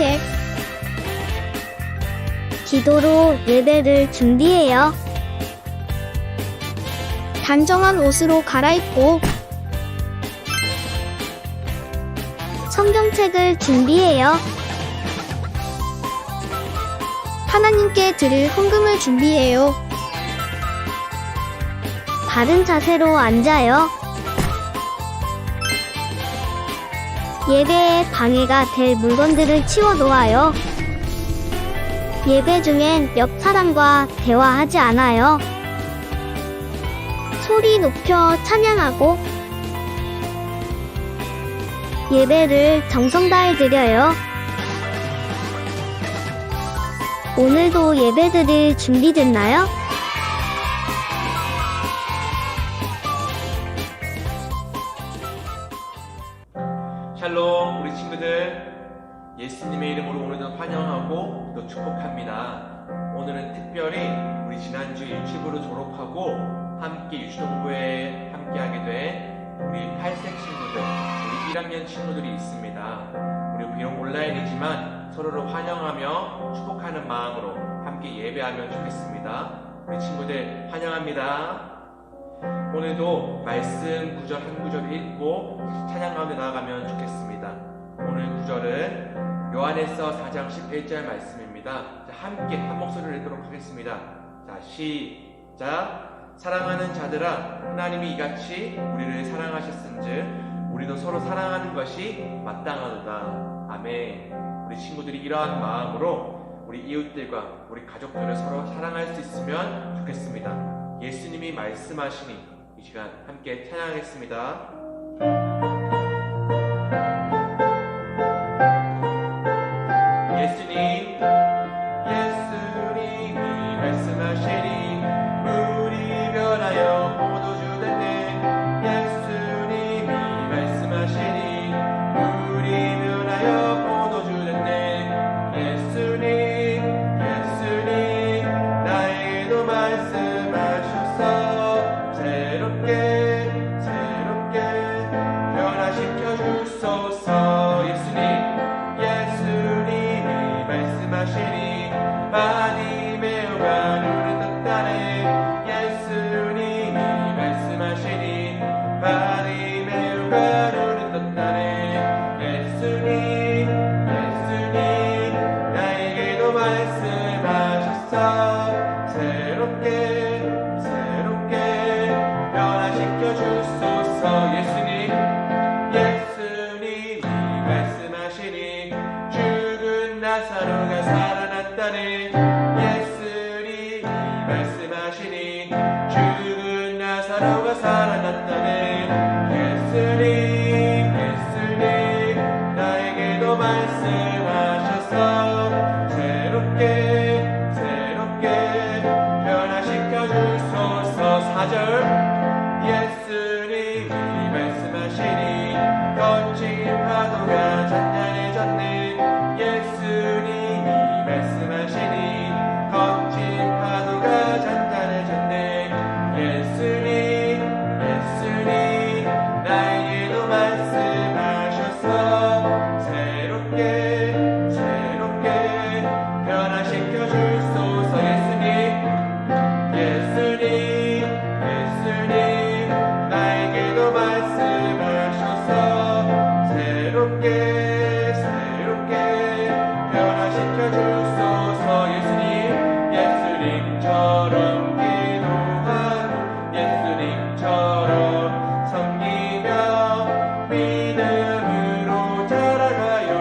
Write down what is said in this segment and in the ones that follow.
산책. 기도로 예배를 준비해요. 단정한 옷으로 갈아입고 성경책을 준비해요. 하나님께 드릴 헌금을 준비해요. 바른 자세로 앉아요. 예배에 방해가 될 물건들을 치워 놓아요. 예배 중엔 옆 사람과 대화하지 않아요. 소리 높여 찬양하고 예배를 정성 다해 드려요. 오늘도 예배 드릴 준비됐나요? 샬롬, 우리 친구들, 예수님의 이름으로 오늘도 환영하고 또 축복합니다. 오늘은 특별히 우리 지난주 유치부를 졸업하고 함께 유치동부에 함께하게 된 우리 8세 친구들, 우리 1학년 친구들이 있습니다. 우리 비록 온라인이지만 서로를 환영하며 축복하는 마음으로 함께 예배하면 좋겠습니다. 우리 친구들 환영합니다. 오늘도 말씀 구절 한 구절 읽고 찬양 가운데 나아가면 좋겠습니다. 오늘 구절은 요한에서 4장 11절 말씀입니다. 자, 함께 한 목소리를 읽도록 하겠습니다. 자, 시작. 사랑하는 자들아, 하나님이 이같이 우리를 사랑하셨은즉 우리도 서로 사랑하는 것이 마땅하도다. 아멘. 우리 친구들이 이러한 마음으로 우리 이웃들과 우리 가족들을 서로 사랑할 수 있으면 좋겠습니다. 예수님이 말씀하시니 이 시간 함께 찬양하겠습니다. 예수님이 말씀하시니 물이 변하여 포도주 됐네. 예수님이 말씀하시니 물이 변하여 포도주 됐네. 예수님 나에게도 말씀하셔서 새롭게 변화시켜 주소서. 예수님이 말씀하시니 많이 매우가 눈을 떴다네. 예수님이 말씀하시니 많이 매우가 눈을 떴다네. 예수님 나에게도 말씀하셨어. 새롭게 변화시켜 주소서. 예수님이 말씀하시니 죽은 나사로가 살아났다네. 예수님이 말씀하시니 죽은 나사로가 살아났다네. 예수님 나에게도 말씀하셔서 새롭게 변화시켜 주소서. 4절. 예수님이 말씀하시니 거친 파도가 잔잔해졌네. 예수님이 말씀하시니 거친 파도가 잔잔해졌네. 예수님 나에게도 말씀하셔서 새롭게 변화시켜 주소서. 예수님 나에게도 말씀하셔서 새롭게 변화시켜 주소서. 예수님처럼 기도하고 예수님처럼 섬기며 믿음으로 자라가요.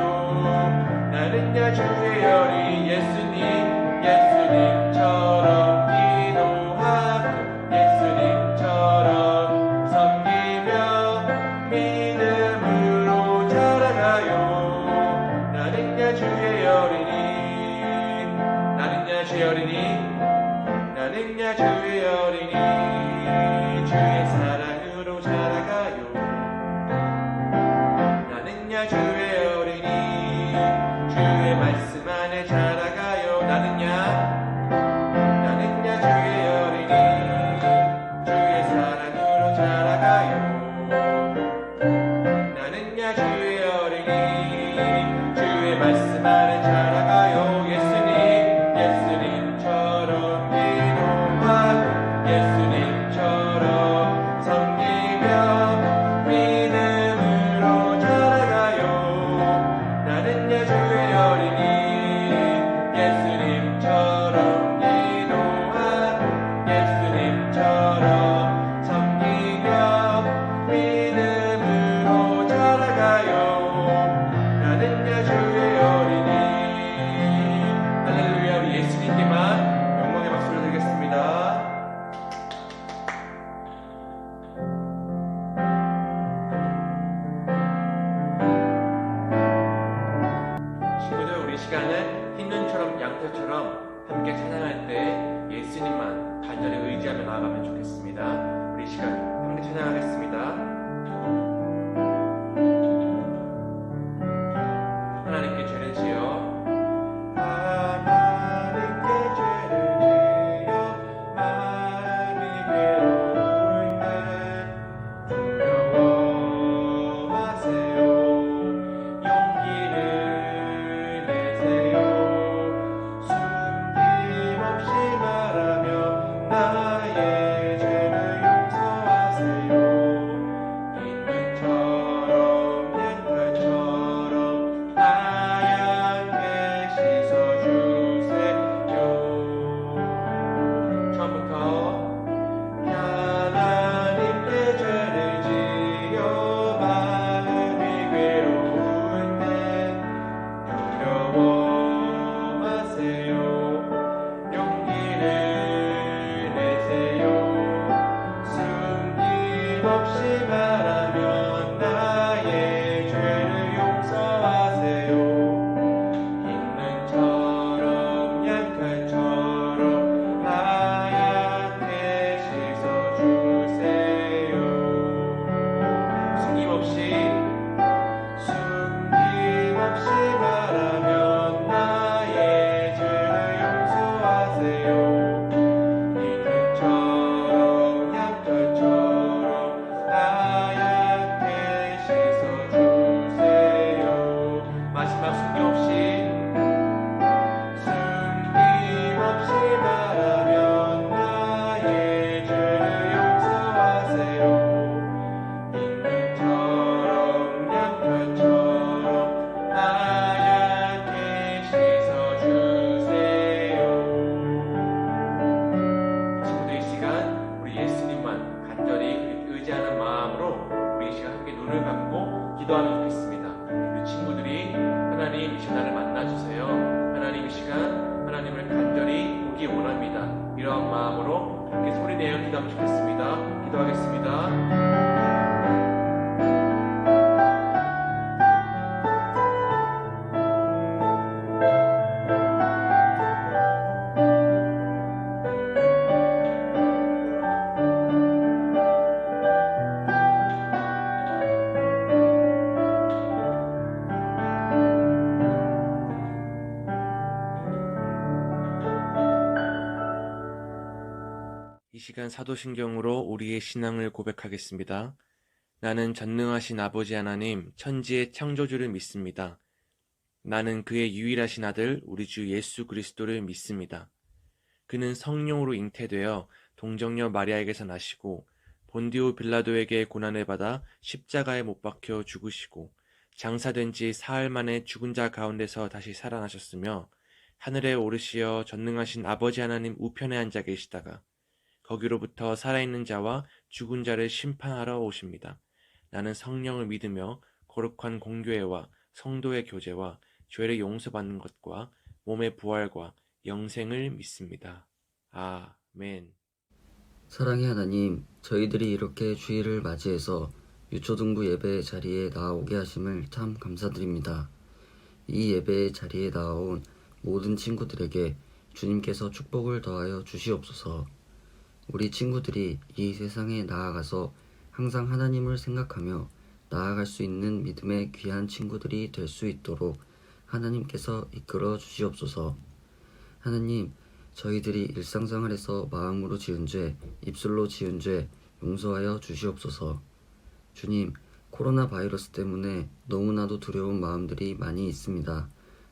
나는야 주의 어린 예수님처럼 기도하고 예수님처럼 섬기며 믿음으로 자라가요. 나는야 주의 어린이 나는야 주의 어린이 주의 사랑으로 자라가요. 나는야 주의 어린이 주의 말씀 안에 자라가요. 나는야 주의 어린이 주의 사랑으로 자라가요. 나는야 주의 어린이 주의 말씀 안에 마음으로 함께 소리내어 기도하면 좋겠습니다. 기도하겠습니다. 이 시간 사도신경으로 우리의 신앙을 고백하겠습니다. 나는 전능하신 아버지 하나님, 천지의 창조주를 믿습니다. 나는 그의 유일하신 아들, 우리 주 예수 그리스도를 믿습니다. 그는 성령으로 잉태되어 동정녀 마리아에게서 나시고 본디오 빌라도에게 고난을 받아 십자가에 못 박혀 죽으시고 장사된 지 사흘 만에 죽은 자 가운데서 다시 살아나셨으며 하늘에 오르시어 전능하신 아버지 하나님 우편에 앉아 계시다가 거기로부터 살아있는 자와 죽은 자를 심판하러 오십니다. 나는 성령을 믿으며 거룩한 공교회와 성도의 교제와 죄를 용서받는 것과 몸의 부활과 영생을 믿습니다. 아멘. 사랑의 하나님, 저희들이 이렇게 주일을 맞이해서 유초등부 예배 자리에 나아오게 하심을 참 감사드립니다. 이 예배 자리에 나아온 모든 친구들에게 주님께서 축복을 더하여 주시옵소서. 우리 친구들이 이 세상에 나아가서 항상 하나님을 생각하며 나아갈 수 있는 믿음의 귀한 친구들이 될 수 있도록 하나님께서 이끌어 주시옵소서. 하나님, 저희들이 일상생활에서 마음으로 지은 죄, 입술로 지은 죄 용서하여 주시옵소서. 주님, 코로나 바이러스 때문에 너무나도 두려운 마음들이 많이 있습니다.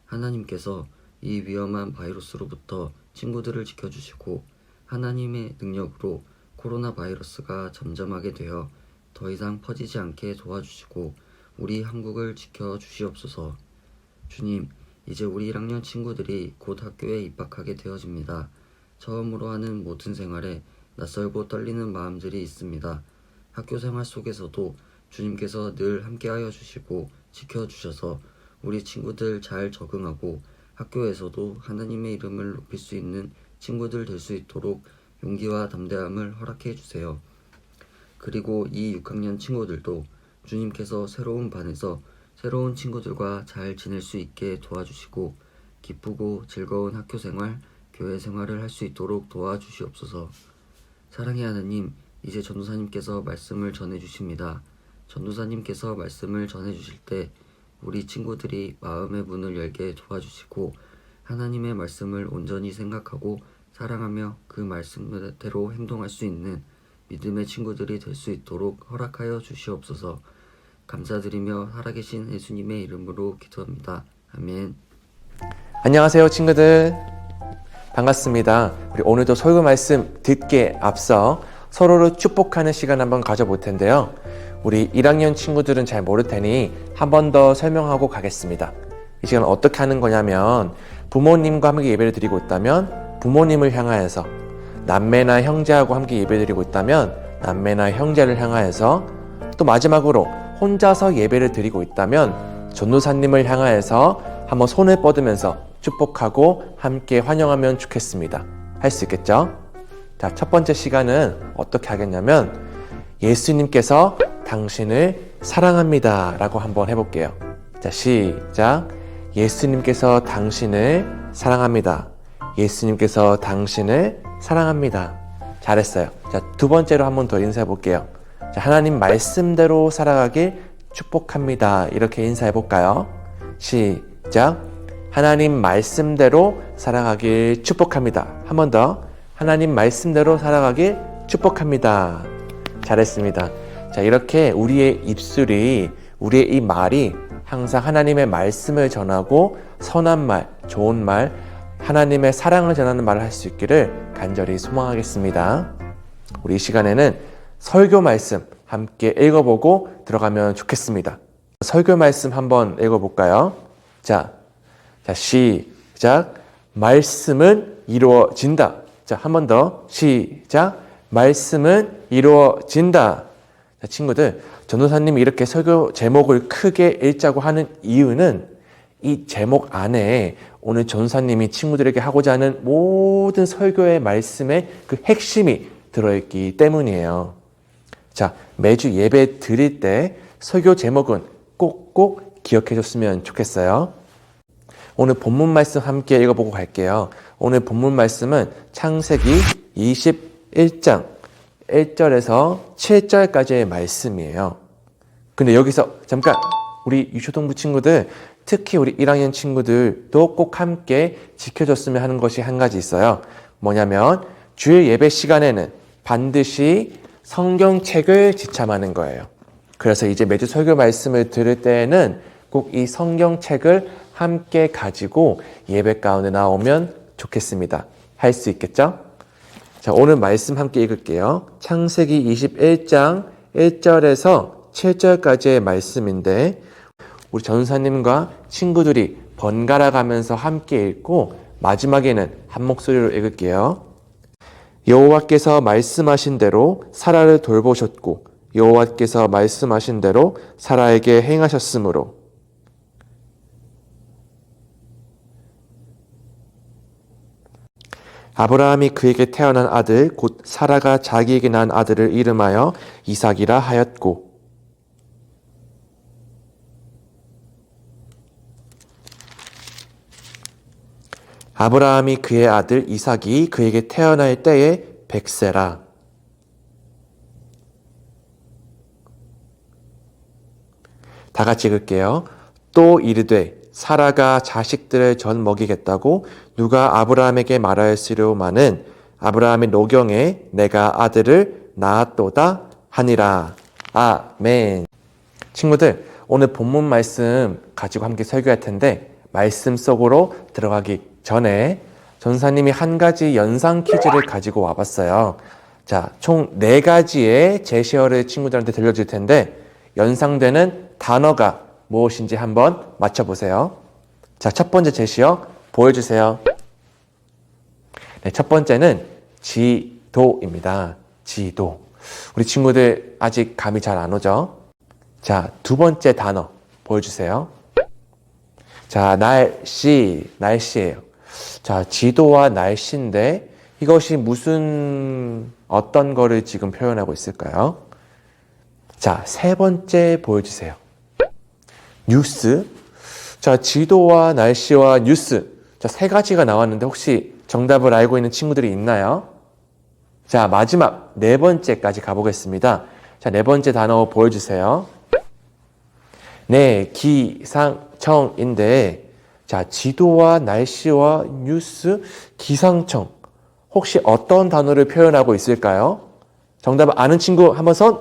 하나님께서 이 위험한 바이러스로부터 친구들을 지켜주시고 하나님의 능력으로 코로나 바이러스가 잠잠하게 되어 더 이상 퍼지지 않게 도와주시고 우리 한국을 지켜주시옵소서. 주님, 이제 우리 1학년 친구들이 곧 학교에 입학하게 되어집니다. 처음으로 하는 모든 생활에 낯설고 떨리는 마음들이 있습니다. 학교 생활 속에서도 주님께서 늘 함께하여 주시고 지켜주셔서 우리 친구들 잘 적응하고 학교에서도 하나님의 이름을 높일 수 있는 친구들 될 수 있도록 용기와 담대함을 허락해 주세요. 그리고 이 6학년 친구들도 주님께서 새로운 반에서 새로운 친구들과 잘 지낼 수 있게 도와주시고 기쁘고 즐거운 학교 생활, 교회 생활을 할 수 있도록 도와주시옵소서. 사랑의 하나님, 이제 전도사님께서 말씀을 전해주십니다. 전도사님께서 말씀을 전해주실 때 우리 친구들이 마음의 문을 열게 도와주시고 하나님의 말씀을 온전히 생각하고 사랑하며 그 말씀대로 행동할 수 있는 믿음의 친구들이 될 수 있도록 허락하여 주시옵소서. 감사드리며 살아계신 예수님의 이름으로 기도합니다. 아멘. 안녕하세요, 친구들. 반갑습니다. 우리 오늘도 설교 말씀 듣기에 앞서 서로를 축복하는 시간 한번 가져볼 텐데요. 우리 1학년 친구들은 잘 모를 테니 한 번 더 설명하고 가겠습니다. 이 시간 어떻게 하는 거냐면 부모님과 함께 예배를 드리고 있다면 부모님을 향하여서, 남매나 형제하고 함께 예배를 드리고 있다면 남매나 형제를 향하여서, 또 마지막으로 혼자서 예배를 드리고 있다면 전도사님을 향하여서 한번 손을 뻗으면서 축복하고 함께 환영하면 좋겠습니다. 할 수 있겠죠? 자, 첫 번째 시간은 어떻게 하겠냐면 예수님께서 당신을 사랑합니다 라고 한번 해볼게요. 자, 시작. 예수님께서 당신을 사랑합니다. 예수님께서 당신을 사랑합니다. 잘했어요. 자, 두 번째로 한번 더 인사해 볼게요. 자, 하나님 말씀대로 살아가길 축복합니다. 이렇게 인사해 볼까요? 시작. 하나님 말씀대로 살아가길 축복합니다. 한 번 더. 하나님 말씀대로 살아가길 축복합니다. 잘했습니다. 자, 이렇게 우리의 입술이, 우리의 이 말이 항상 하나님의 말씀을 전하고 선한 말, 좋은 말, 하나님의 사랑을 전하는 말을 할 수 있기를 간절히 소망하겠습니다. 우리 이 시간에는 설교 말씀 함께 읽어보고 들어가면 좋겠습니다. 설교 말씀 한번 읽어볼까요? 자, 시작. 말씀은 이루어진다. 자, 한 번 더. 시작. 말씀은 이루어진다. 자, 친구들, 전도사님이 이렇게 설교 제목을 크게 읽자고 하는 이유는 이 제목 안에 오늘 전사님이 친구들에게 하고자 하는 모든 설교의 말씀의 그 핵심이 들어있기 때문이에요. 자, 매주 예배 드릴 때 설교 제목은 꼭꼭 기억해 줬으면 좋겠어요. 오늘 본문 말씀 함께 읽어보고 갈게요. 오늘 본문 말씀은 창세기 21장 1절에서 7절까지의 말씀이에요. 근데 여기서 잠깐 우리 유초동부 친구들, 특히 우리 1학년 친구들도 꼭 함께 지켜줬으면 하는 것이 한 가지 있어요. 뭐냐면 주일 예배 시간에는 반드시 성경책을 지참하는 거예요. 그래서 이제 매주 설교 말씀을 들을 때에는 꼭 이 성경책을 함께 가지고 예배 가운데 나오면 좋겠습니다. 할 수 있겠죠? 자, 오늘 말씀 함께 읽을게요. 창세기 21장 1절에서 7절까지의 말씀인데 우리 전사님과 친구들이 번갈아 가면서 함께 읽고 마지막에는 한 목소리로 읽을게요. 여호와께서 말씀하신 대로 사라를 돌보셨고 여호와께서 말씀하신 대로 사라에게 행하셨으므로 아브라함이 그에게 태어난 아들 곧 사라가 자기에게 낳은 아들을 이름하여 이삭이라 하였고 아브라함이 그의 아들 이삭이 그에게 태어날 때에 100세라. 다 같이 읽을게요. 또 이르되 사라가 자식들을 전 먹이겠다고 누가 아브라함에게 말하였으려마는 아브라함의 노경에 내가 아들을 낳았도다 하니라. 아멘. 친구들, 오늘 본문 말씀 가지고 함께 설교할 텐데 말씀 속으로 들어가기 전에 전사님이 한 가지 연상 퀴즈를 가지고 와봤어요. 자, 총 4가지의 제시어를 친구들한테 들려줄 텐데 연상되는 단어가 무엇인지 한번 맞춰보세요. 자, 첫 번째 제시어 보여주세요. 네, 첫 번째는 지도입니다. 지도. 우리 친구들 아직 감이 잘 안 오죠? 자, 두 번째 단어 보여주세요. 자, 날씨예요. 자, 지도와 날씨인데 이것이 어떤 거를 지금 표현하고 있을까요? 자, 세 번째 보여주세요. 뉴스. 자, 지도와 날씨와 뉴스. 자, 3가지가 나왔는데 혹시 정답을 알고 있는 친구들이 있나요? 자, 마지막 4번째까지 가보겠습니다. 자, 4번째 단어 보여주세요. 네, 기상청인데 자, 지도와 날씨와 뉴스, 기상청. 혹시 어떤 단어를 표현하고 있을까요? 정답 아는 친구 한번 손?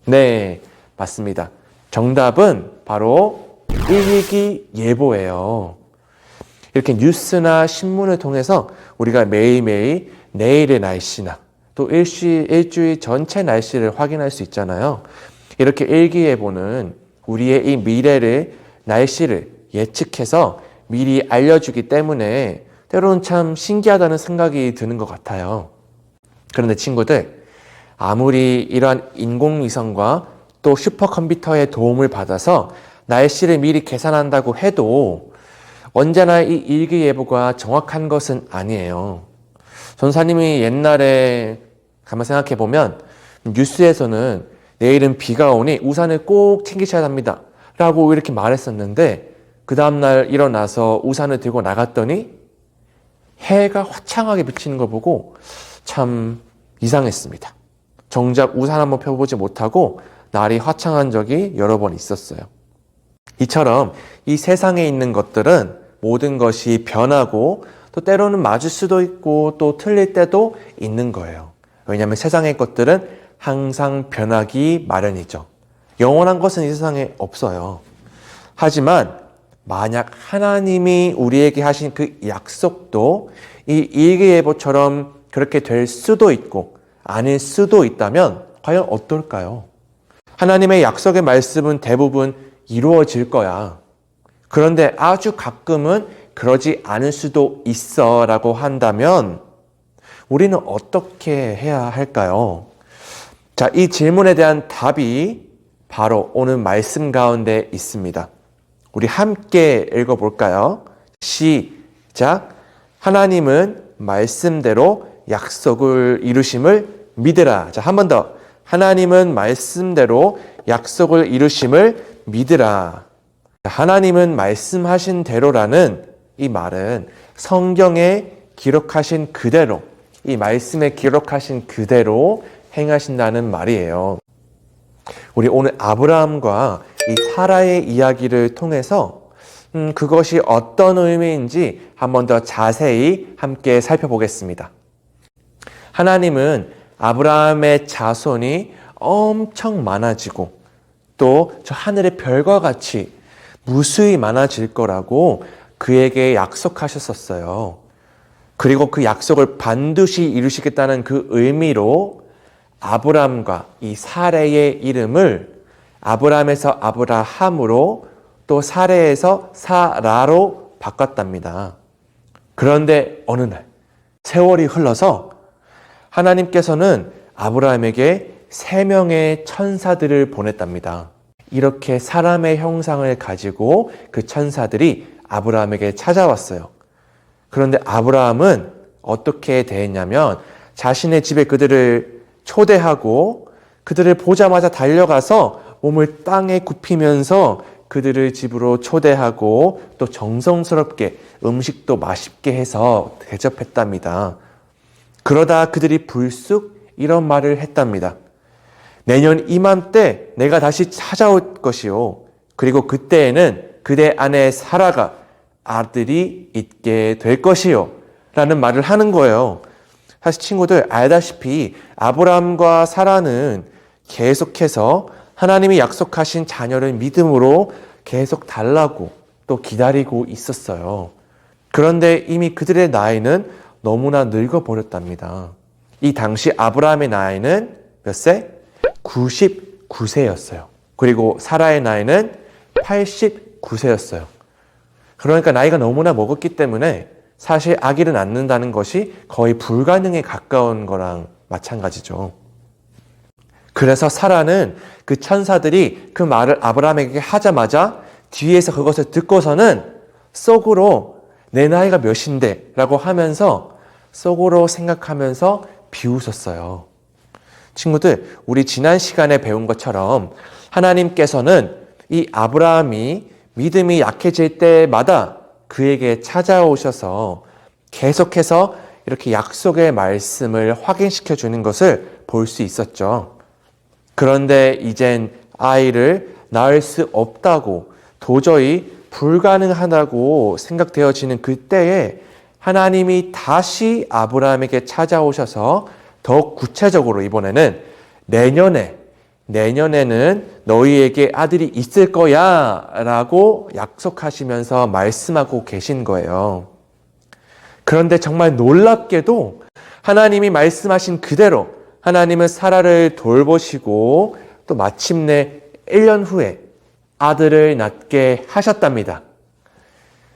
네, 맞습니다. 정답은 바로 일기예보예요. 이렇게 뉴스나 신문을 통해서 우리가 매일매일 내일의 날씨나 또 일주일 전체 날씨를 확인할 수 있잖아요. 이렇게 일기예보는 우리의 이 미래를, 날씨를 예측해서 미리 알려주기 때문에 때로는 참 신기하다는 생각이 드는 것 같아요. 그런데 친구들, 아무리 이러한 인공위성과 또 슈퍼컴퓨터의 도움을 받아서 날씨를 미리 계산한다고 해도 언제나 이 일기예보가 정확한 것은 아니에요. 전사님이 옛날에 가만 생각해 보면 뉴스에서는 내일은 비가 오니 우산을 꼭 챙기셔야 합니다 라고 이렇게 말했었는데 그 다음날 일어나서 우산을 들고 나갔더니 해가 화창하게 비치는 걸 보고 참 이상했습니다. 정작 우산 한번 펴보지 못하고 날이 화창한 적이 여러 번 있었어요. 이처럼 이 세상에 있는 것들은 모든 것이 변하고 또 때로는 맞을 수도 있고 또 틀릴 때도 있는 거예요. 왜냐하면 세상의 것들은 항상 변하기 마련이죠. 영원한 것은 이 세상에 없어요. 하지만 만약 하나님이 우리에게 하신 그 약속도 이 일기예보처럼 그렇게 될 수도 있고 아닐 수도 있다면 과연 어떨까요? 하나님의 약속의 말씀은 대부분 이루어질 거야. 그런데 아주 가끔은 그러지 않을 수도 있어 라고 한다면 우리는 어떻게 해야 할까요? 자, 이 질문에 대한 답이 바로 오늘 말씀 가운데 있습니다. 우리 함께 읽어볼까요? 시작. 하나님은 말씀대로 약속을 이루심을 믿으라. 자, 한 번 더. 하나님은 말씀대로 약속을 이루심을 믿으라. 하나님은 말씀하신 대로라는 이 말은 성경에 기록하신 그대로, 이 말씀에 기록하신 그대로 행하신다는 말이에요. 우리 오늘 아브라함과 이 사라의 이야기를 통해서 그것이 어떤 의미인지 한 번 더 자세히 함께 살펴보겠습니다. 하나님은 아브라함의 자손이 엄청 많아지고 또 저 하늘의 별과 같이 무수히 많아질 거라고 그에게 약속하셨었어요. 그리고 그 약속을 반드시 이루시겠다는 그 의미로 아브람과 이 사레의 이름을 아브람에서 아브라함으로 또 사레에서 사라로 바꿨답니다. 그런데 어느 날 세월이 흘러서 하나님께서는 아브라함에게 3명의 천사들을 보냈답니다. 이렇게 사람의 형상을 가지고 그 천사들이 아브라함에게 찾아왔어요. 그런데 아브라함은 어떻게 대했냐면 자신의 집에 그들을 초대하고 그들을 보자마자 달려가서 몸을 땅에 굽히면서 그들을 집으로 초대하고 또 정성스럽게 음식도 맛있게 해서 대접했답니다. 그러다 그들이 불쑥 이런 말을 했답니다. 내년 이맘때 내가 다시 찾아올 것이요. 그리고 그때에는 그대 아내 사라가 아들이 있게 될 것이요. 라는 말을 하는 거예요. 사실 친구들 알다시피 아브라함과 사라는 계속해서 하나님이 약속하신 자녀를 믿음으로 계속 달라고 또 기다리고 있었어요. 그런데 이미 그들의 나이는 너무나 늙어버렸답니다. 이 당시 아브라함의 나이는 몇 세? 99세였어요. 그리고 사라의 나이는 89세였어요. 그러니까 나이가 너무나 먹었기 때문에 사실 아기를 낳는다는 것이 거의 불가능에 가까운 거랑 마찬가지죠. 그래서 사라는 그 천사들이 그 말을 아브라함에게 하자마자 뒤에서 그것을 듣고서는 속으로 내 나이가 몇인데 라고 하면서 속으로 생각하면서 비웃었어요. 친구들, 우리 지난 시간에 배운 것처럼 하나님께서는 이 아브라함이 믿음이 약해질 때마다 그에게 찾아오셔서 계속해서 이렇게 약속의 말씀을 확인시켜 주는 것을 볼 수 있었죠. 그런데 이젠 아이를 낳을 수 없다고 도저히 불가능하다고 생각되어지는 그때에 하나님이 다시 아브라함에게 찾아오셔서 더욱 구체적으로 이번에는 내년에는 너희에게 아들이 있을 거야 라고 약속하시면서 말씀하고 계신 거예요. 그런데 정말 놀랍게도 하나님이 말씀하신 그대로 하나님은 사라를 돌보시고 또 마침내 1년 후에 아들을 낳게 하셨답니다.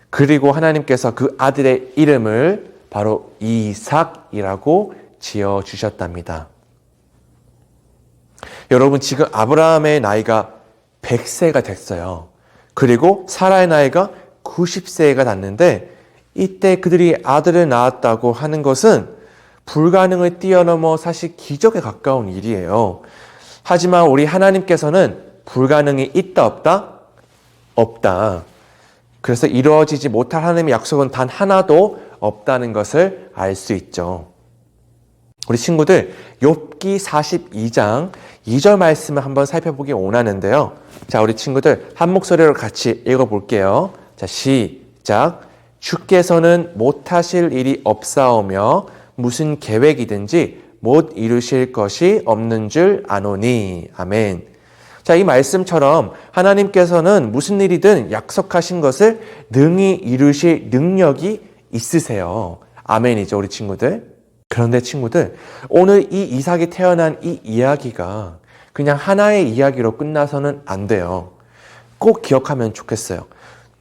그리고 하나님께서 그 아들의 이름을 바로 이삭이라고 지어주셨답니다. 여러분, 지금 아브라함의 나이가 100세가 됐어요. 그리고 사라의 나이가 90세가 났는데 이때 그들이 아들을 낳았다고 하는 것은 불가능을 뛰어넘어 사실 기적에 가까운 일이에요. 하지만 우리 하나님께서는 불가능이 있다 없다? 없다. 그래서 이루어지지 못할 하나님의 약속은 단 하나도 없다는 것을 알 수 있죠. 우리 친구들, 욥기 42장 2절 말씀을 한번 살펴보기 원하는데요. 자, 우리 친구들 한 목소리로 같이 읽어볼게요. 자, 시작. 주께서는 못하실 일이 없사오며 무슨 계획이든지 못 이루실 것이 없는 줄 아노니. 아멘. 자, 이 말씀처럼 하나님께서는 무슨 일이든 약속하신 것을 능히 이루실 능력이 있으세요. 아멘이죠, 우리 친구들. 그런데 친구들, 오늘 이 이삭이 태어난 이 이야기가 그냥 하나의 이야기로 끝나서는 안 돼요. 꼭 기억하면 좋겠어요.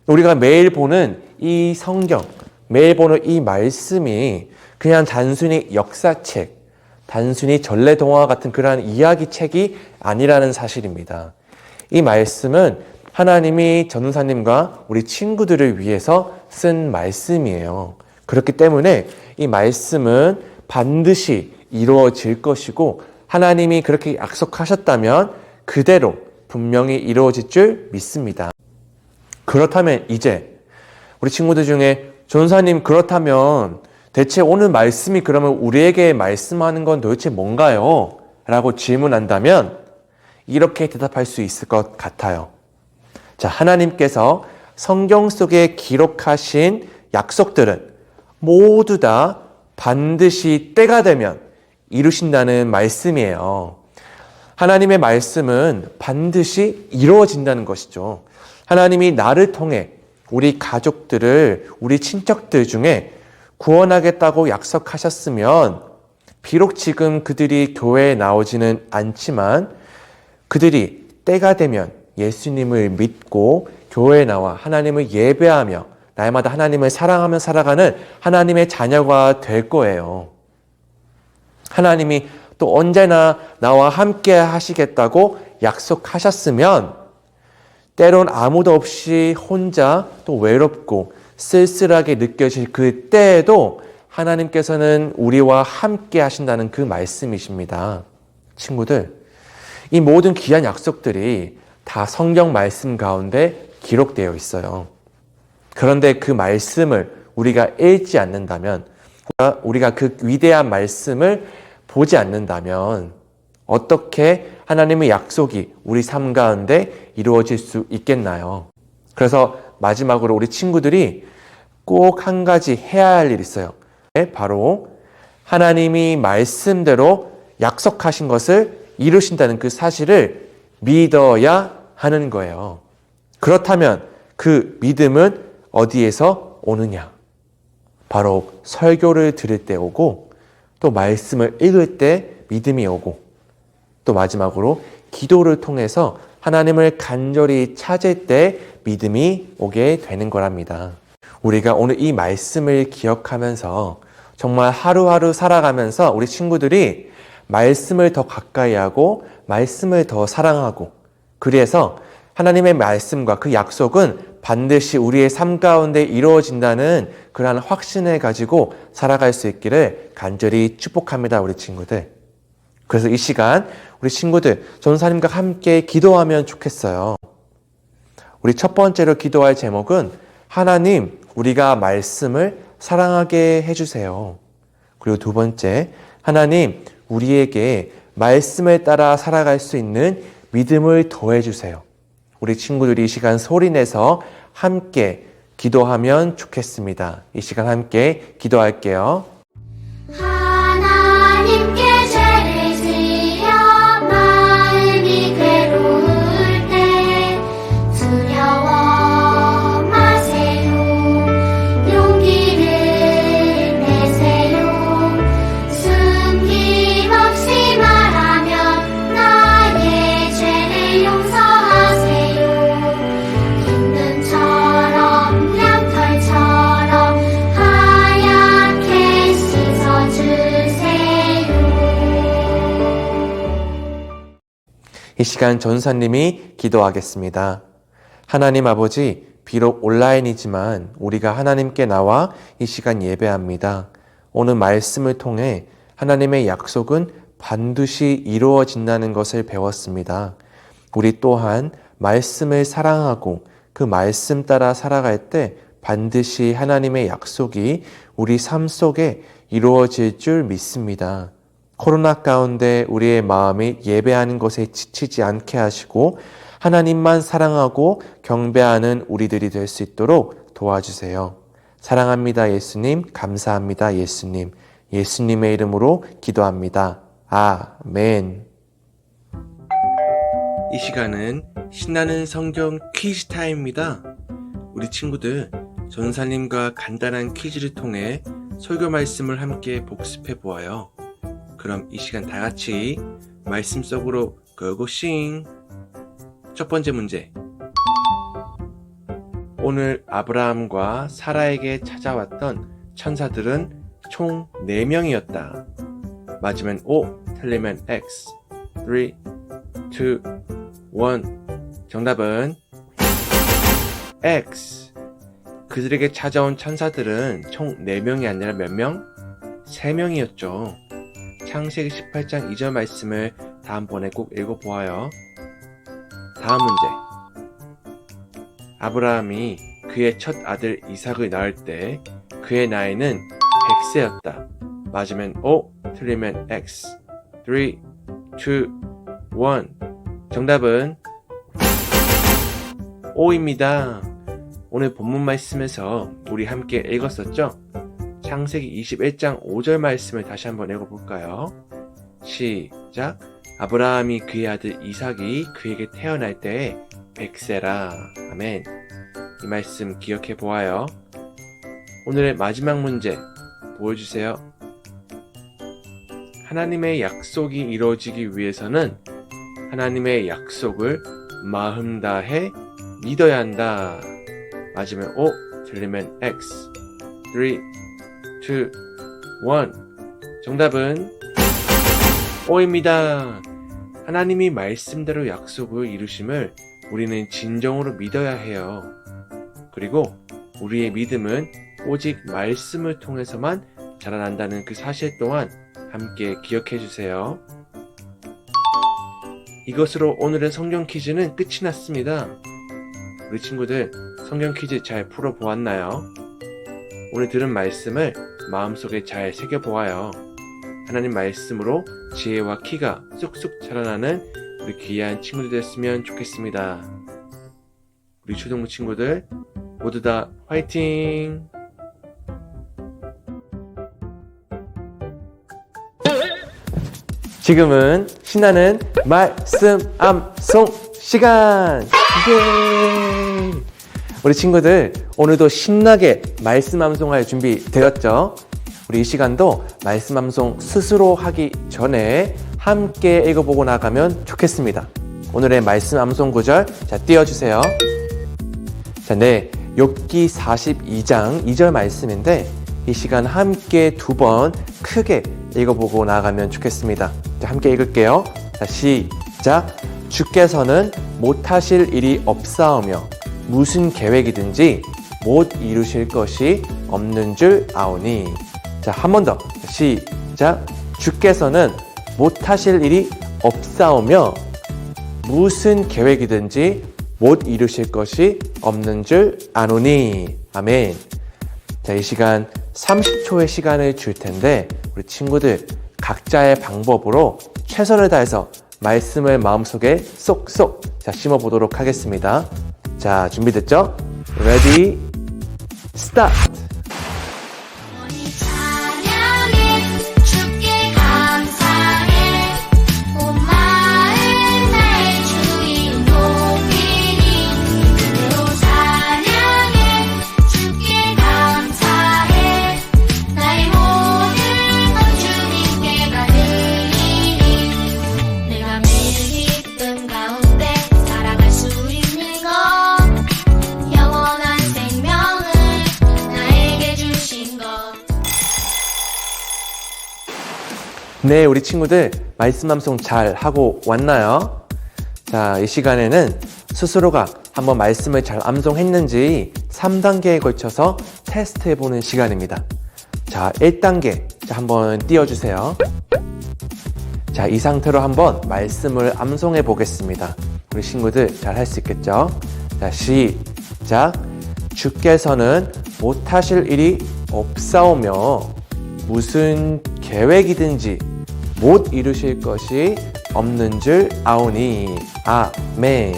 우리가 매일 보는 이 성경, 매일 보는 이 말씀이 그냥 단순히 역사책, 단순히 전래동화 같은 그러한 이야기책이 아니라는 사실입니다. 이 말씀은 하나님이 전도사님과 우리 친구들을 위해서 쓴 말씀이에요. 그렇기 때문에 이 말씀은 반드시 이루어질 것이고 하나님이 그렇게 약속하셨다면 그대로 분명히 이루어질 줄 믿습니다. 그렇다면 이제 우리 친구들 중에 전도사님 그렇다면 대체 오늘 말씀이 그러면 우리에게 말씀하는 건 도대체 뭔가요? 라고 질문한다면 이렇게 대답할 수 있을 것 같아요. 자, 하나님께서 성경 속에 기록하신 약속들은 모두 다 반드시 때가 되면 이루신다는 말씀이에요. 하나님의 말씀은 반드시 이루어진다는 것이죠. 하나님이 나를 통해 우리 가족들을, 우리 친척들 중에 구원하겠다고 약속하셨으면 비록 지금 그들이 교회에 나오지는 않지만 그들이 때가 되면 예수님을 믿고 교회에 나와 하나님을 예배하며 날마다 하나님을 사랑하며 살아가는 하나님의 자녀가 될 거예요. 하나님이 또 언제나 나와 함께 하시겠다고 약속하셨으면 때론 아무도 없이 혼자 또 외롭고 쓸쓸하게 느껴질 그 때에도 하나님께서는 우리와 함께 하신다는 그 말씀이십니다. 친구들, 이 모든 귀한 약속들이 다 성경 말씀 가운데 기록되어 있어요. 그런데 그 말씀을 우리가 읽지 않는다면, 우리가 그 위대한 말씀을 보지 않는다면 어떻게 하나님의 약속이 우리 삶 가운데 이루어질 수 있겠나요? 그래서 마지막으로 우리 친구들이 꼭 한 가지 해야 할 일이 있어요. 바로 하나님이 말씀대로 약속하신 것을 이루신다는 그 사실을 믿어야 하는 거예요. 그렇다면 그 믿음은 어디에서 오느냐? 바로 설교를 들을 때 오고 또 말씀을 읽을 때 믿음이 오고 또 마지막으로 기도를 통해서 하나님을 간절히 찾을 때 믿음이 오게 되는 거랍니다. 우리가 오늘 이 말씀을 기억하면서 정말 하루하루 살아가면서 우리 친구들이 말씀을 더 가까이 하고 말씀을 더 사랑하고 그래서 하나님의 말씀과 그 약속은 반드시 우리의 삶 가운데 이루어진다는 그러한 확신을 가지고 살아갈 수 있기를 간절히 축복합니다, 우리 친구들. 그래서 이 시간 우리 친구들 전도사님과 함께 기도하면 좋겠어요. 우리 첫 번째로 기도할 제목은 하나님, 우리가 말씀을 사랑하게 해주세요. 그리고 두 번째, 하나님, 우리에게 말씀을 따라 살아갈 수 있는 믿음을 더해주세요. 우리 친구들이 이 시간 소리내서 함께 기도하면 좋겠습니다. 이 시간 함께 기도할게요. 하나님께 죄를 지어 마음이 괴로울 때 두려워 마세요. 용기를 내세요. 숨김없이 말하며 나의 죄를 용서하세요. 눈처럼 양털처럼 하얗게 씻어주세요. 이 시간 전사님이 기도하겠습니다. 하나님 아버지, 비록 온라인이지만 우리가 하나님께 나와 이 시간 예배합니다. 오늘 말씀을 통해 하나님의 약속은 반드시 이루어진다는 것을 배웠습니다. 우리 또한 말씀을 사랑하고 그 말씀 따라 살아갈 때 반드시 하나님의 약속이 우리 삶 속에 이루어질 줄 믿습니다. 코로나 가운데 우리의 마음이 예배하는 것에 지치지 않게 하시고 하나님만 사랑하고 경배하는 우리들이 될 수 있도록 도와주세요. 사랑합니다, 예수님. 감사합니다, 예수님. 예수님의 이름으로 기도합니다. 아멘. 이 시간은 신나는 성경 퀴즈 타임입니다. 우리 친구들, 전사님과 간단한 퀴즈를 통해 설교 말씀을 함께 복습해 보아요. 그럼 이 시간 다 같이 말씀 속으로 고고싱! 첫 번째 문제. 오늘 아브라함과 사라에게 찾아왔던 천사들은 총 4명이었다. 맞으면 O, 틀리면 X. 3, 2, 1. 정답은 X. 그들에게 찾아온 천사들은 총 4명이 아니라 몇 명? 3명이었죠. 창세기 18장 2절 말씀을 다음번에 꼭 읽어보아요. 다음 문제. 아브라함이 그의 첫 아들 이삭을 낳을 때 그의 나이는 100세였다. 맞으면 O, 틀리면 X. 3, 2, 1. 정답은 O입니다. 오늘 본문 말씀에서 우리 함께 읽었었죠? 창세기 21장 5절 말씀을 다시 한번 읽어볼까요? 시작. 아브라함이 그의 아들 이삭이 그에게 태어날 때에 100세라. 아멘. 이 말씀 기억해 보아요. 오늘의 마지막 문제 보여주세요. 하나님의 약속이 이루어지기 위해서는 하나님의 약속을 마음 다해 믿어야 한다. 맞으면 O, 틀리면 X. 3, 2, 1. 정답은 O입니다. 하나님이 말씀대로 약속을 이루심을 우리는 진정으로 믿어야 해요. 그리고 우리의 믿음은 오직 말씀을 통해서만 자라난다는 그 사실 또한 함께 기억해 주세요. 이것으로 오늘의 성경 퀴즈는 끝이 났습니다. 우리 친구들 성경 퀴즈 잘 풀어보았나요? 오늘 들은 말씀을 마음속에 잘 새겨보아요. 하나님 말씀으로 지혜와 키가 쑥쑥 자라나는 우리 귀한 친구들 됐으면 좋겠습니다. 우리 초등부 친구들 모두 다 화이팅! 지금은 신나는 말씀 암송 시간! 예! 우리 친구들 오늘도 신나게 말씀 암송할 준비 되었죠? 우리 이 시간도 말씀 암송 스스로 하기 전에 함께 읽어보고 나가면 좋겠습니다. 오늘의 말씀 암송 구절 자 띄워주세요. 자, 네, 욥기 42장 2절 말씀인데 이 시간 함께 2번 크게 읽어보고 나가면 좋겠습니다. 자, 함께 읽을게요. 자, 시작. 주께서는 못하실 일이 없사오며 무슨 계획이든지 못 이루실 것이 없는 줄 아오니. 자, 한 번 더. 시작. 주께서는 못하실 일이 없사오며 무슨 계획이든지 못 이루실 것이 없는 줄 아노니. 아멘. 자, 이 시간 30초의 시간을 줄 텐데 우리 친구들 각자의 방법으로 최선을 다해서 말씀을 마음속에 쏙쏙 자 심어보도록 하겠습니다. 자, 준비됐죠? Ready, start! 찬양해 주께 감사해 온 마음 나의 주인 높이니 그대로 찬양해 주께 감사해 나의 모든 것 주님께 받으리니 내가 매일 기쁨 가운데 살아갈 수 있는 것 영원한 생명을 나에게 주신 것. 네, 우리 친구들 말씀 암송 잘 하고 왔나요? 자, 이 시간에는 스스로가 한번 말씀을 잘 암송했는지 3단계에 걸쳐서 테스트해보는 시간입니다. 자, 1단계 자, 한번 띄워주세요. 자, 이 상태로 한번 말씀을 암송해 보겠습니다. 우리 친구들 잘 할 수 있겠죠? 자, 시작. 주께서는 못하실 일이 없사오며 무슨 계획이든지 못 이루실 것이 없는 줄 아오니. 아멘.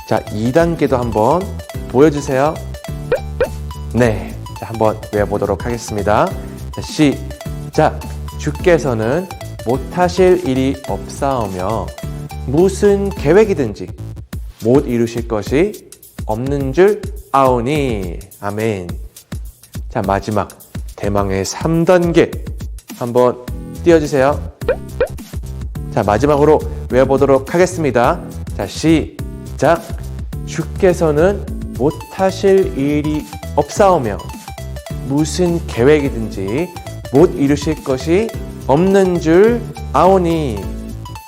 자, 2단계도 한번 보여주세요. 네. 자, 한번 외워보도록 하겠습니다. 자, 시작. 주께서는 못하실 일이 없사오며 무슨 계획이든지 못 이루실 것이 없는 줄 아오니. 아멘. 자, 마지막 대망의 3단계 한번 띄워주세요. 자, 마지막으로 외워보도록 하겠습니다. 자, 시작. 주께서는 못하실 일이 없사오며 무슨 계획이든지 못 이루실 것이 없는 줄 아오니.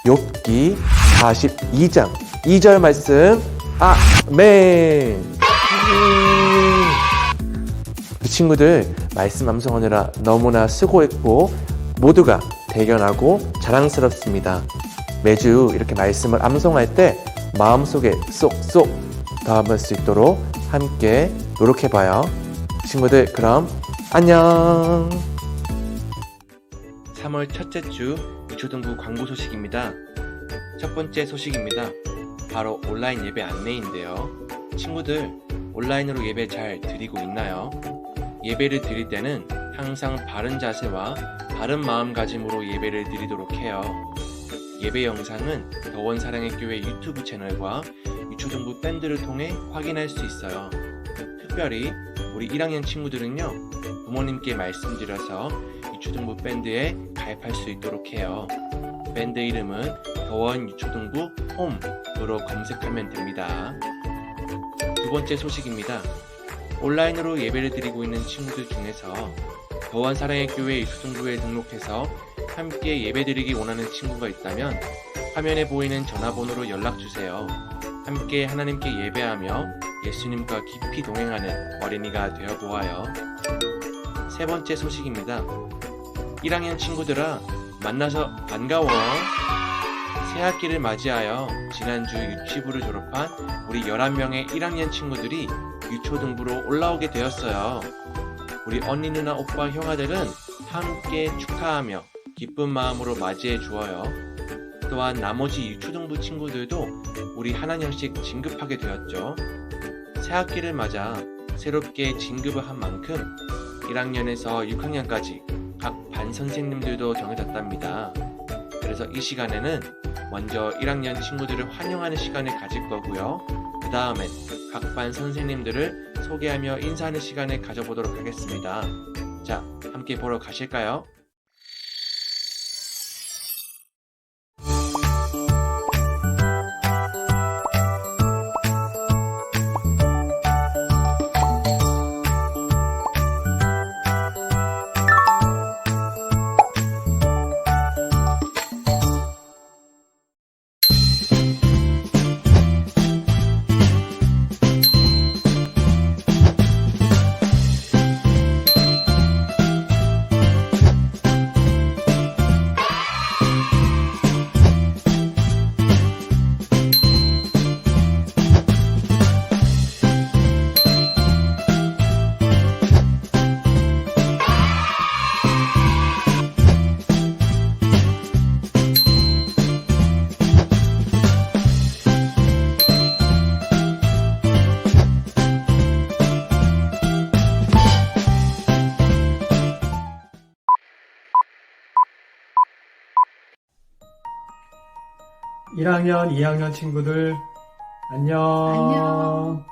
욥기 42장 2절 말씀. 아멘. 그 친구들 말씀 암송하느라 너무나 수고했고 모두가 대견하고 자랑스럽습니다. 매주 이렇게 말씀을 암송할 때 마음속에 쏙쏙 담을 수 있도록 함께 노력해봐요. 친구들 그럼 안녕. 3월 첫째 주 유초등부 광고 소식입니다. 첫 번째 소식입니다. 바로 온라인 예배 안내인데요. 친구들 온라인으로 예배 잘 드리고 있나요? 예배를 드릴 때는 항상 바른 자세와 바른 마음가짐으로 예배를 드리도록 해요. 예배 영상은 더원 사랑의 교회 유튜브 채널과 유초등부 밴드를 통해 확인할 수 있어요. 특별히 우리 1학년 친구들은요, 부모님께 말씀드려서 유초등부 밴드에 가입할 수 있도록 해요. 밴드 이름은 더원 유초등부 홈으로 검색하면 됩니다. 두 번째 소식입니다. 온라인으로 예배를 드리고 있는 친구들 중에서 더원 사랑의 교회 유초등부에 등록해서 함께 예배드리기 원하는 친구가 있다면 화면에 보이는 전화번호로 연락주세요. 함께 하나님께 예배하며 예수님과 깊이 동행하는 어린이가 되어보아요. 세 번째 소식입니다. 1학년 친구들아, 만나서 반가워. 새학기를 맞이하여 지난주 유치부를 졸업한 우리 11명의 1학년 친구들이 유초등부로 올라오게 되었어요. 우리 언니, 누나, 오빠, 형아들은 함께 축하하며 기쁜 마음으로 맞이해 주어요. 또한 나머지 유초등부 친구들도 우리 한 학년씩 진급하게 되었죠. 새학기를 맞아 새롭게 진급을 한 만큼 1학년에서 6학년까지 각 반 선생님들도 정해졌답니다. 그래서 이 시간에는 먼저 1학년 친구들을 환영하는 시간을 가질 거고요. 그 다음엔 각 반 선생님들을 소개하며 인사하는 시간을 가져보도록 하겠습니다. 자, 함께 보러 가실까요? 일 1학년, 2학년 친구들 안녕.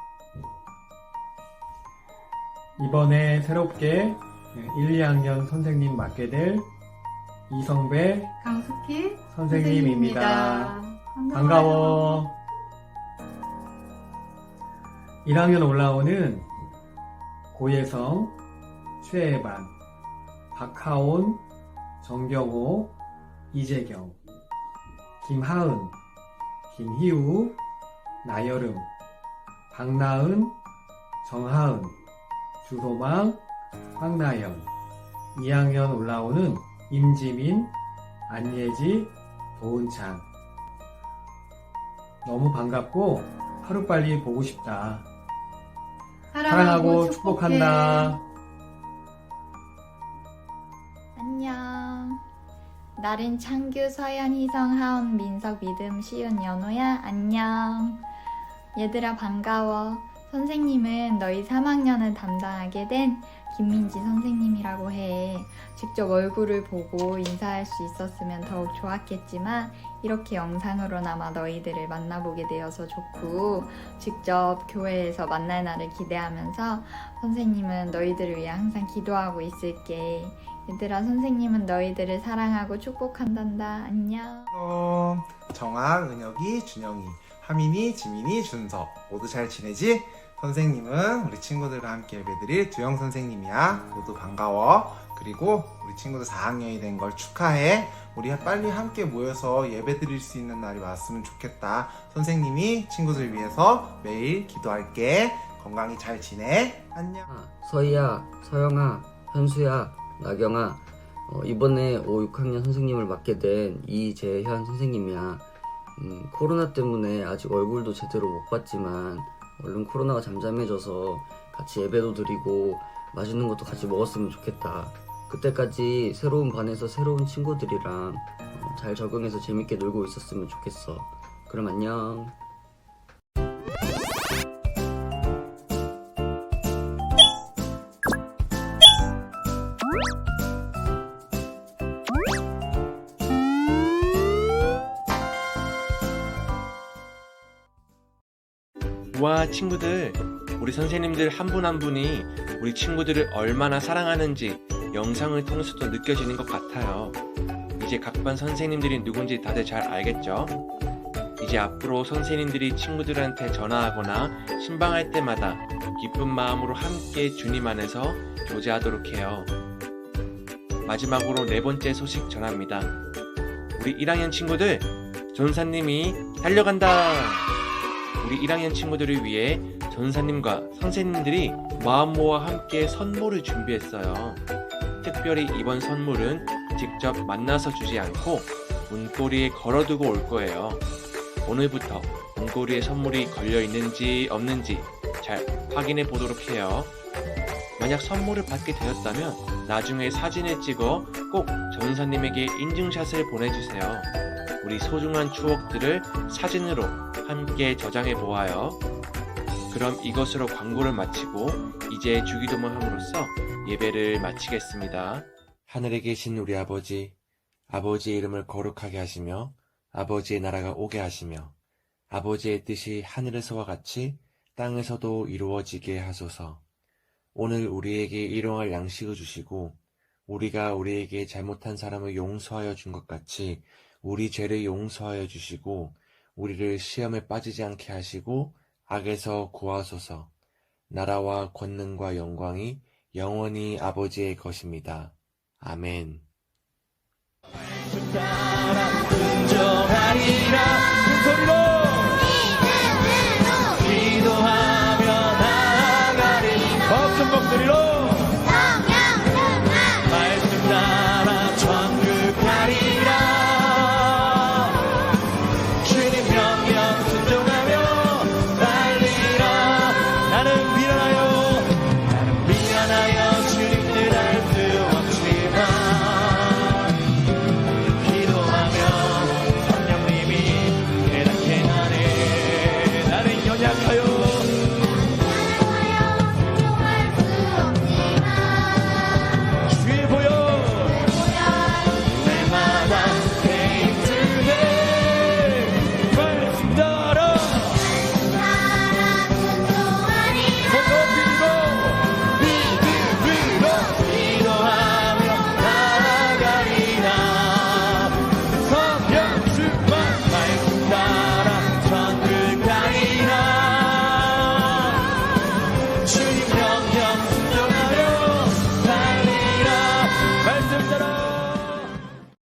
이번에 새롭게 1, 2학년 선생님 맡게 될 이성배 강숙희 선생님입니다. 반가워. 1학년 올라오는 고예성, 최애반, 박하온, 정경호, 이재경, 김하은, 김희우, 나여름, 박나은, 정하은, 주소망, 황나연. 2학년 올라오는 임지민, 안예지, 도은찬. 너무 반갑고 하루빨리 보고 싶다. 사랑하고 축복한다. 안녕. 나른 창규 서연 희성 하온 민석 믿음 시윤 연호야 안녕. 얘들아 반가워. 선생님은 너희 3학년을 담당하게 된 김민지 선생님이라고 해. 직접 얼굴을 보고 인사할 수 있었으면 더욱 좋았겠지만 이렇게 영상으로나마 너희들을 만나보게 되어서 좋고, 직접 교회에서 만날 날을 기대하면서 선생님은 너희들을 위해 항상 기도하고 있을게. 얘들아, 선생님은 너희들을 사랑하고 축복한단다. 안녕. 안녕. 정아, 은혁이, 준영이, 하민이, 지민이, 준서 모두 잘 지내지? 선생님은 우리 친구들과 함께 예배드릴 두영 선생님이야. 모두 반가워. 그리고 우리 친구들 4학년이 된 걸 축하해. 우리 빨리 함께 모여서 예배드릴 수 있는 날이 왔으면 좋겠다. 선생님이 친구들 위해서 매일 기도할게. 건강히 잘 지내. 안녕. 서희야, 서영아, 현수야, 나경아, 이번에 5, 6학년 선생님을 맡게 된 이재현 선생님이야. 코로나 때문에 아직 얼굴도 제대로 못 봤지만 얼른 코로나가 잠잠해져서 같이 예배도 드리고 맛있는 것도 같이 먹었으면 좋겠다. 그때까지 새로운 반에서 새로운 친구들이랑 잘 적응해서 재밌게 놀고 있었으면 좋겠어. 그럼 안녕. 와, 친구들, 우리 선생님들 한 분 한 분이 우리 친구들을 얼마나 사랑하는지 영상을 통해서도 느껴지는 것 같아요. 이제 각 반 선생님들이 누군지 다들 잘 알겠죠? 이제 앞으로 선생님들이 친구들한테 전화하거나 신방할 때마다 기쁜 마음으로 함께 주님 안에서 교제하도록 해요. 마지막으로 4번째 소식 전합니다. 우리 1학년 친구들, 전사님이 달려간다! 우리 1학년 친구들을 위해 전사님과 선생님들이 마음 모아 함께 선물을 준비했어요. 특별히 이번 선물은 직접 만나서 주지 않고 문고리에 걸어두고 올 거예요. 오늘부터 문고리에 선물이 걸려 있는지 없는지 잘 확인해 보도록 해요. 만약 선물을 받게 되었다면 나중에 사진을 찍어 꼭 전사님에게 인증샷을 보내주세요. 우리 소중한 추억들을 사진으로 함께 저장해 보아요. 그럼 이것으로 광고를 마치고 이제 주기도문 함으로써 예배를 마치겠습니다. 하늘에 계신 우리 아버지, 아버지의 이름을 거룩하게 하시며 아버지의 나라가 오게 하시며 아버지의 뜻이 하늘에서와 같이 땅에서도 이루어지게 하소서. 오늘 우리에게 일용할 양식을 주시고 우리가 우리에게 잘못한 사람을 용서하여 준 것 같이 우리 죄를 용서하여 주시고 우리를 시험에 빠지지 않게 하시고 악에서 구하소서. 나라와 권능과 영광이 영원히 아버지의 것입니다. 아멘. 따라